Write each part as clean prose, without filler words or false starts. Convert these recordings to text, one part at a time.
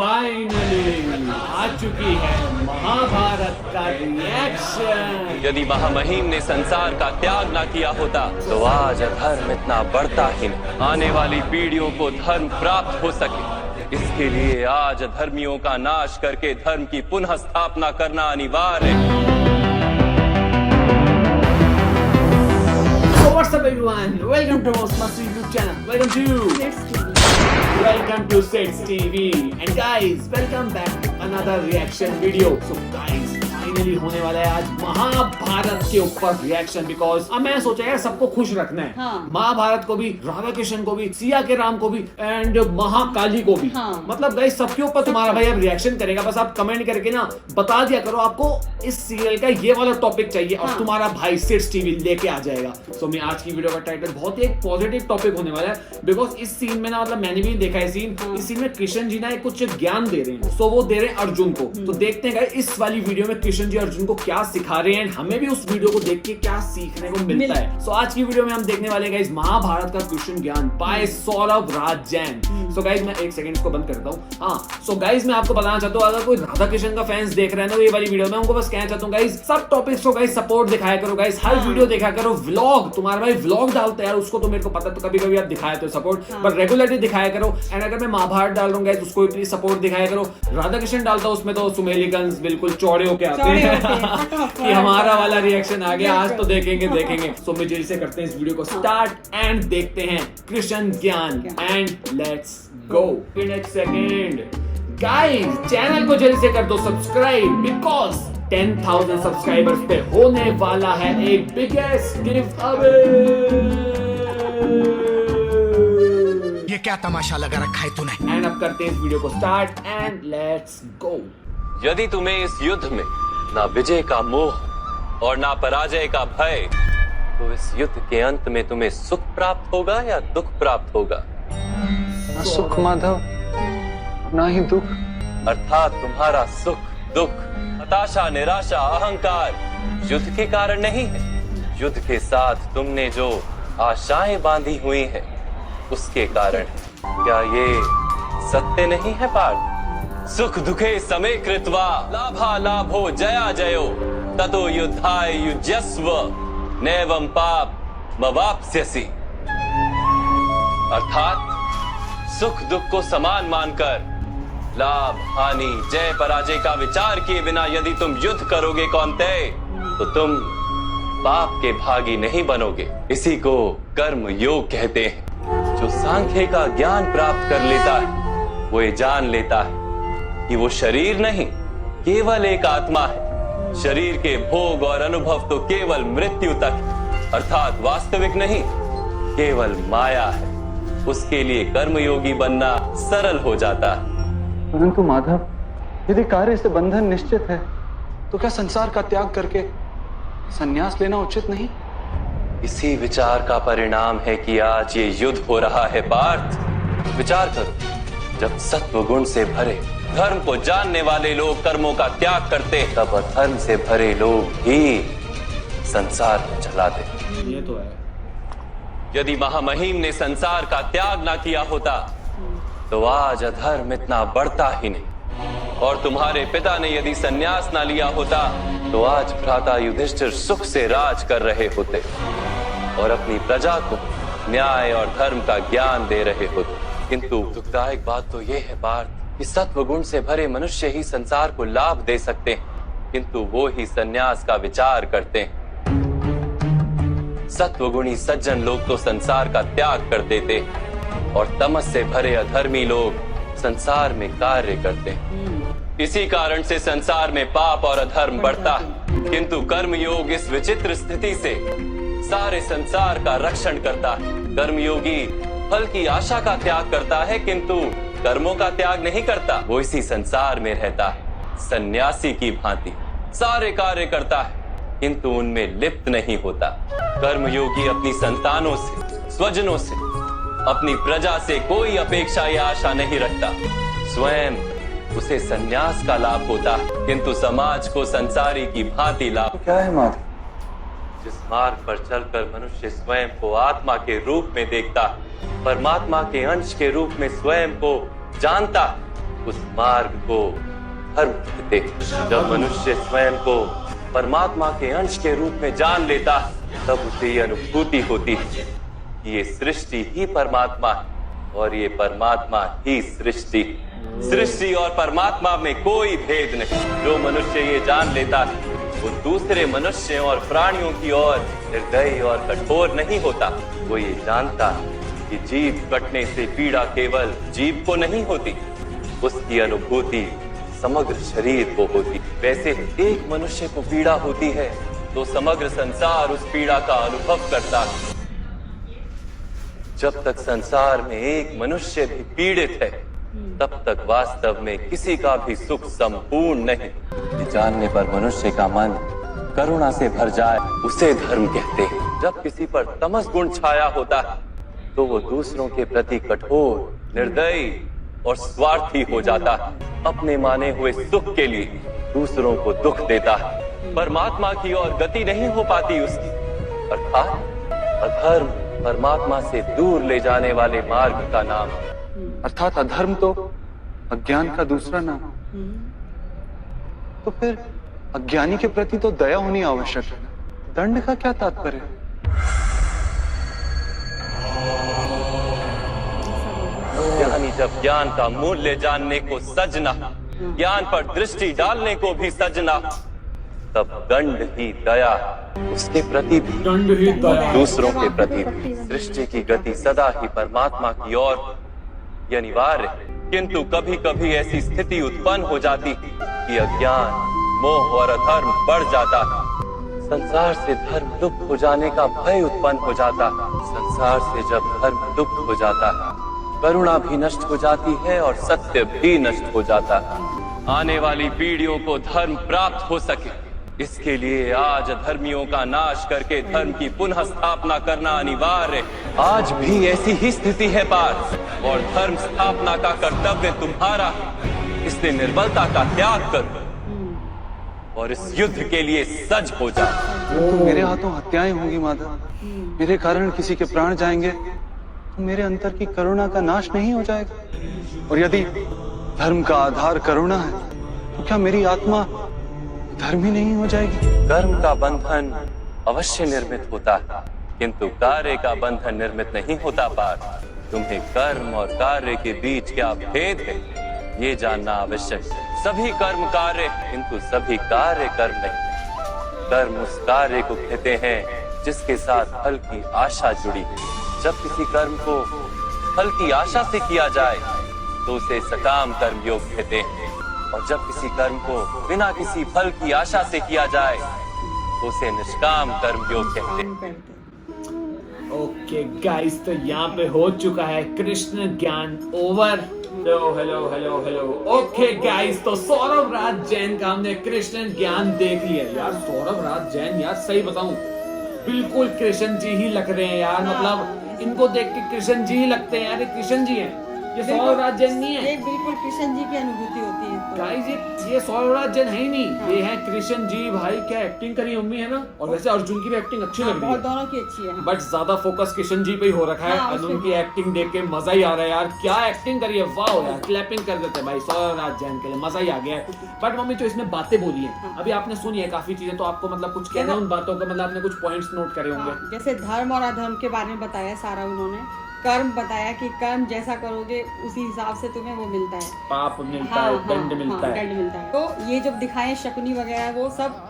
Finally आ चुकी है महाभारत का रिएक्शन। यदि महामहिम ने संसार का त्याग ना किया होता तो आज अधर्म इतना बढ़ता ही नहीं। आने वाली पीढ़ियों को धर्म प्राप्त हो सके, इसके लिए आज अधर्मियों का नाश करके धर्म की पुनः स्थापना करना अनिवार्य है। So what's up everyone? Welcome to our Master YouTube channel. Welcome to Sets TV. And guys, welcome back to another reaction video. So guys, finally होने वाला है आज महाभारत के ऊपर रिएक्शन। बिकॉज अब मैं सोचा यार सबको खुश रखना है। हाँ। महाभारत को भी, राधा कृष्ण को भी, सिया के राम को भी एंड महाकाली को भी। हाँ। मतलब गाइस सबके ऊपर तुम्हारा भाई अब रिएक्शन करेगा। बस आप कमेंट करके ना बता दिया करो आपको इस सीरियल का ये वाला टॉपिक चाहिए और तुम्हारा भाई सिट्स टीवी लेके आ जाएगा। सो मैं आज की वीडियो का टाइटल बहुत ही एक पॉजिटिव टॉपिक होने वाला है। बिकॉज इस सीन में ना, मतलब मैंने भी देखा है सीन, इस सीन में कृष्ण जी ना कुछ ज्ञान दे रहे हैं। सो वो दे रहे हैं अर्जुन को। तो देखते हैं गाइस इस वाली वीडियो में कृष्ण जी अर्जुन को क्या सिखा रहे हैं, हमें भी उस वीडियो को देख के क्या सीखने को मिलता है। सो आज की वीडियो में हम देखने वाले हैं गाइस महाभारत का कृष्ण ज्ञान बाय सौरभ राज जैन। सो गाइस मैं एक सेकंड इसको बंद करता हूँ। हाँ, सो गाइस मैं आपको बताना चाहता हूँ, अगर कोई राधा कृष्ण का फैंस देख रहे हैं ना ये वाली वीडियो में, उनको बस कहना चाहता हूँ गाइस सब टॉपिक्स को गाइस सपोर्ट दिखाया करो गाइस, हर वीडियो देखा करो। व्लॉग तुम्हारा भाई व्लॉग डालता है यार, उसको तो मेरे को पता, तो कभी कभी आप दिखाए तो सपोर्ट, बट रेगुलरली दिखाया करो। एंड अगर मैं महाभारत डाल रहा हूँ गाइस उसको प्लीज सपोर्ट दिखाया करो। राधा कृष्ण डालता हूँ उसमें तो सुमेलिगंज बिल्कुल चौड़े होके आते हैं कि हमारा वाला रिएक्शन आ गया, आज तो देखेंगे। सो मैं जल्दी से करते हैं इस वीडियो को स्टार्ट एंड देखते हैं कृष्ण ज्ञान and let's go. Next second guys, channel को जल्दी से कर दो सब्सक्राइब, बिकॉज 10,000 सब्सक्राइबर्स पे होने वाला है एक बिगेस्ट गिफ्ट अवे। ये क्या तमाशा लगा रखा है तूने? एंड अब करते हैं इस वीडियो को स्टार्ट एंड लेट्स गो। यदि तुम्हें इस युद्ध में ना विजय का मोह और ना पराजय का भय, तो इस युद्ध के अंत में तुम्हें सुख प्राप्त होगा या दुख प्राप्त होगा? ना सुख माधव, ना ही दुख। अर्थात तुम्हारा सुख, दुख, हताशा, निराशा, अहंकार युद्ध के कारण नहीं है। युद्ध के साथ तुमने जो आशाएं बांधी हुई हैं उसके कारण। क्या ये सत्य नहीं है पार्थ? सुख दुखे समे कृत्वा लाभा लाभो जया जयो ततो युद्धाय युज्यस्व नैवं पाप मवाप्स्यसि। अर्थात सुख दुख को समान मानकर लाभ हानि जय पराजय का विचार किए बिना यदि तुम युद्ध करोगे कौन्तेय, तो तुम पाप के भागी नहीं बनोगे। इसी को कर्म योग कहते हैं। जो सांख्य का ज्ञान प्राप्त कर लेता है वो ये जान लेता है कि वो शरीर नहीं, केवल एक आत्मा है। शरीर के भोग और अनुभव तो केवल मृत्यु तक, अर्थात वास्तविक नहीं, केवल माया है। उसके लिए कर्मयोगी बनना सरल हो जाता है। परंतु माधव, यदि कार्य से बंधन निश्चित है तो क्या संसार का त्याग करके संन्यास लेना उचित नहीं? इसी विचार का परिणाम है कि आज ये युद्ध हो रहा है पार्थ। विचार करो, जब सत्व गुण से भरे धर्म को जानने वाले लोग कर्मों का त्याग करते, तब अधर्म से भरे लोग ही संसार को चलाते। ये तो है। यदि महामहिम ने संसार का त्याग ना किया होता तो आज अधर्म इतना बढ़ता ही नहीं। और तुम्हारे पिता ने यदि संन्यास ना लिया होता तो आज भ्राता युधिष्ठिर सुख से राज कर रहे होते और अपनी प्रजा को न्याय और धर्म का ज्ञान दे रहे होते। किंतु दुखदायक बात तो यह है पार्थ कि सत्व गुण से भरे मनुष्य ही संसार को लाभ दे सकते हैं, किंतु वो ही संन्यास का विचार करते हैं। सत्वगुणी सज्जन लोग तो संसार का त्याग कर देते और तमस से भरे अधर्मी लोग संसार में कार्य करते हैं। इसी कारण से संसार में पाप और अधर्म बढ़ता है, किंतु कर्मयोग इस विचित्र स्थिति से सारे संसार का रक्षण करता है। कर्मयोगी फल की आशा का त्याग करता है किंतु कर्मों का त्याग नहीं करता। वो इसी संसार में रहता है, सन्यासी की भांति सारे कार्य करता है किंतु उनमें लिप्त नहीं होता। कर्मयोगी अपनी संतानों से, स्वजनों से, अपनी प्रजा से कोई अपेक्षा या आशा नहीं रखता। स्वयं उसे संन्यास का लाभ होता है किंतु समाज को संसारी की भांति लाभ। क्या है माधव? जिस मार्ग पर चलकर मनुष्य स्वयं को आत्मा के रूप में देखता है, परमात्मा के अंश के रूप में स्वयं को जानता है, उस मार्ग को धर्म कहते हैं। जब मनुष्य स्वयं को परमात्मा के अंश के रूप में जान लेता तब उसे ये अनुभूति होती है कि ये सृष्टि ही परमात्मा है और ये परमात्मा ही सृष्टि। सृष्टि और परमात्मा में कोई भेद नहीं। जो मनुष्य ये जान लेता है वो दूसरे मनुष्य और प्राणियों की ओर निर्दयी और कठोर नहीं होता। वो ये जानता है कि जीव कटने से पीड़ा केवल जीव को नहीं होती, उसकी अनुभूति समग्र शरीर को होती। वैसे एक मनुष्य को पीड़ा होती है तो समग्र संसार उस पीड़ा का अनुभव करता है। जब तक संसार में एक मनुष्य भी पीड़ित है तब तक वास्तव में किसी का भी सुख संपूर्ण नहीं। ये जानने पर मनुष्य का मन करुणा से भर जाए उसे धर्म कहते हैं। जब किसी पर तमस गुण छाया होता है तो वो दूसरों के प्रति कठोर, निर्दयी और स्वार्थी हो जाता है। अपने माने हुए सुख के लिए दूसरों को दुख देता है। परमात्मा की ओर गति नहीं हो पाती उसकी। अर्थात अधर्म परमात्मा से दूर ले जाने वाले मार्ग का नाम है। अर्थात अधर्म तो अज्ञान का दूसरा नाम। तो फिर अज्ञानी के प्रति तो दया होनी आवश्यक है। दंड का क्या तात्पर्य? ज्ञानी जब ज्ञान का मूल्य जानने को सजना, ज्ञान पर दृष्टि डालने को भी सजना, तब दंड ही दया उसके प्रति भी, दंड ही दया दूसरों के प्रति भी। सृष्टि की गति सदा ही परमात्मा की ओर ये अनिवार्य है। किंतु कभी कभी ऐसी स्थिति उत्पन्न हो जाती कि अज्ञान, मोह और अधर्म बढ़ जाता है। संसार से धर्म लुप्त हो जाने का भय उत्पन्न हो जाता है। संसार से जब धर्म लुप्त हो जाता है करुणा भी नष्ट हो जाती है और सत्य भी नष्ट हो जाता है। आने वाली पीढ़ियों को धर्म प्राप्त हो सके इसके लिए आज अधर्मियों का नाश करके धर्म की पुनः स्थापना करना अनिवार्य है। आज भी ऐसी ही स्थिति है पार्थ, और धर्म स्थापना का कर्तव्य तुम्हारा है। इसलिए निर्बलता का त्याग करो और इस युद्ध के लिए सज हो जाओ। तो मेरे हाथों हत्याएं होंगी माधव, मेरे कारण किसी के प्राण जाएंगे तो मेरे अंतर की करुणा का नाश नहीं हो जाएगा? और यदि धर्म का आधार करुणा है तो क्या मेरी आत्मा धर्म ही नहीं हो जाएगी? कर्म का बंधन अवश्य निर्मित होता है किंतु कार्य का बंधन निर्मित नहीं होता। पार्थ, तुम्हें कर्म और कार्य के बीच क्या भेद है ये जानना आवश्यक है। सभी कर्म कार्य किंतु सभी कार्य कर्म नहीं। कर्म उस कार्य को कहते हैं जिसके साथ फल की आशा जुड़ी है। जब किसी कर्म को फल की आशा से किया जाए तो उसे सकाम कर्म योग कहते हैं, और जब किसी कर्म को बिना किसी फल की आशा से किया जाए तो उसे निष्काम कर्म योग कहते हैं। ओके गाइस, तो यहाँ पे हो चुका है कृष्ण ज्ञान over. Hello hello hello hello. Okay guys, तो सौरभ राज जैन का हमने कृष्ण ज्ञान देख लिया। यार सौरभ राज जैन, यार सही बताऊं बिल्कुल कृष्ण जी ही लग रहे हैं यार। मतलब इनको देख के कृष्ण जी ही लगते हैं यार। ये कृष्ण जी हैं, ये सौरभ राज जैन नहीं है। ये बिल्कुल कृष्ण जी की अनुभूति होती है। गाइस ये सौरभ राज जैन है ही नहीं, ये है कृष्ण जी। भाई क्या एक्टिंग करी मम्मी है ना। और वैसे अर्जुन की भी एक्टिंग अच्छी लग रही है, दोनों की अच्छी है। बट ज्यादा फोकस कृष्ण जी पे ही हो रखा है। हाँ, अर्जुन की एक्टिंग देख के मजा ही आ रहा है यार। क्या एक्टिंग करी है, वाह यार। क्लैपिंग कर देते हैं भाई सौरभ राज जैन के लिए, मजा ही आ गया है। बट मम्मी जो इसमें बातें बोली है अभी आपने सुनी है काफी चीजें, तो आपको मतलब कुछ कहना है उन बातों का? मतलब आपने कुछ पॉइंट्स नोट करे होंगे। जैसे धर्म और अधर्म के बारे में बताया सारा उन्होंने। कर्म बताया कि कर्म जैसा करोगे उसी हिसाब से तुम्हें वो मिलता है, पाप मिलता है, दंड मिलता है। दंड मिलता है। तो ये जब दिखाए शकुनी वगैरह वो सब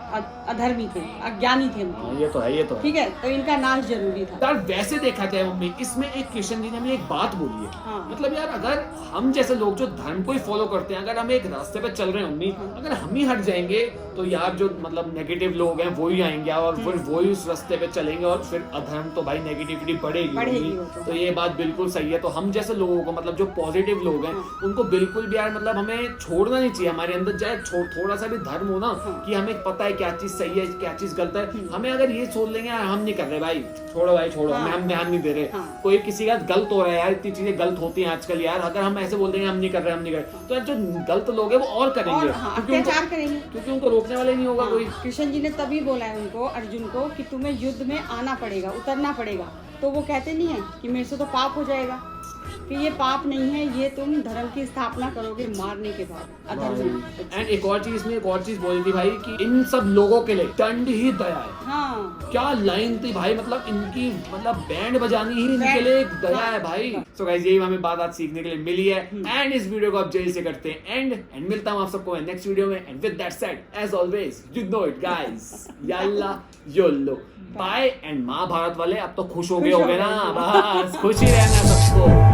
अधर्मी थे, अज्ञानी थे। ये तो है, ये तो है। ठीक है, तो इनका नाश जरूरी था। यार वैसे देखा जाए मम्मी, इसमें एक कृष्ण जी ने हमें एक बात बोली है। हाँ। मतलब यार अगर हम जैसे लोग जो धर्म को ही फॉलो करते हैं, अगर हम एक रास्ते पे चल रहे हैं मम्मी, अगर हम ही हट जाएंगे तो यार जो मतलब नेगेटिव लोग हैं वो ही आएंगे और फिर वो ही उस रास्ते पे चलेंगे और फिर अधर्म तो भाई नेगेटिविटी बढ़ेगी। तो ये बात बिल्कुल सही है। तो हम जैसे लोगों को मतलब जो पॉजिटिव लोग हैं उनको बिल्कुल भी यार मतलब हमें छोड़ना नहीं चाहिए। हमारे अंदर चाहे थोड़ा सा भी धर्म हो ना, कि हमें पता है क्या चीज सही है क्या चीज गलत है, हमें अगर ये सोच लेंगे यार हम नहीं कर रहे भाई, छोड़ो भाई छोड़ो, हम ध्यान नहीं दे रहे, कोई किसी का गलत हो रहा है यार, इतनी चीजें गलत होती हैं आजकल यार। अगर हम ऐसे बोल देंगे हम नहीं कर रहे हम नहीं कर रहे, तो यार जो गलत लोग हैं वो और करेंगे, अत्याचार करेंगे, क्योंकि उनको रोकने वाले नहीं होगा कोई। कृष्ण जी ने तभी बोला है उनको, अर्जुन को, कि तुम्हें युद्ध में आना पड़ेगा, उतरना पड़ेगा। तो वो कहते नहीं है कि मेरे से तो पाप हो जाएगा। कि ये पाप नहीं है, ये तुम धर्म की स्थापना करोगे मारने के बाद अधर्म। एंड एक और चीज में एक और चीज बोली थी भाई कि इन सब लोगों के लिए दंड ही दया है। हाँ क्या लाइन थी भाई, मतलब इनकी मतलब बैंड बजानी ही इनके लिए एक दया है भाई। सो गाइस यही हमें बात आज सीखने के लिए मिली है एंड इस वीडियो को आप जल्दी से करते हैं एंड मिलता हूं आप सबको नेक्स्ट वीडियो में and with that said as always you know it guys, याल्ला योलो बाय एंड महाभारत वाले अब तो खुश हो गए होगे ना, बस खुश ही रहना सबको।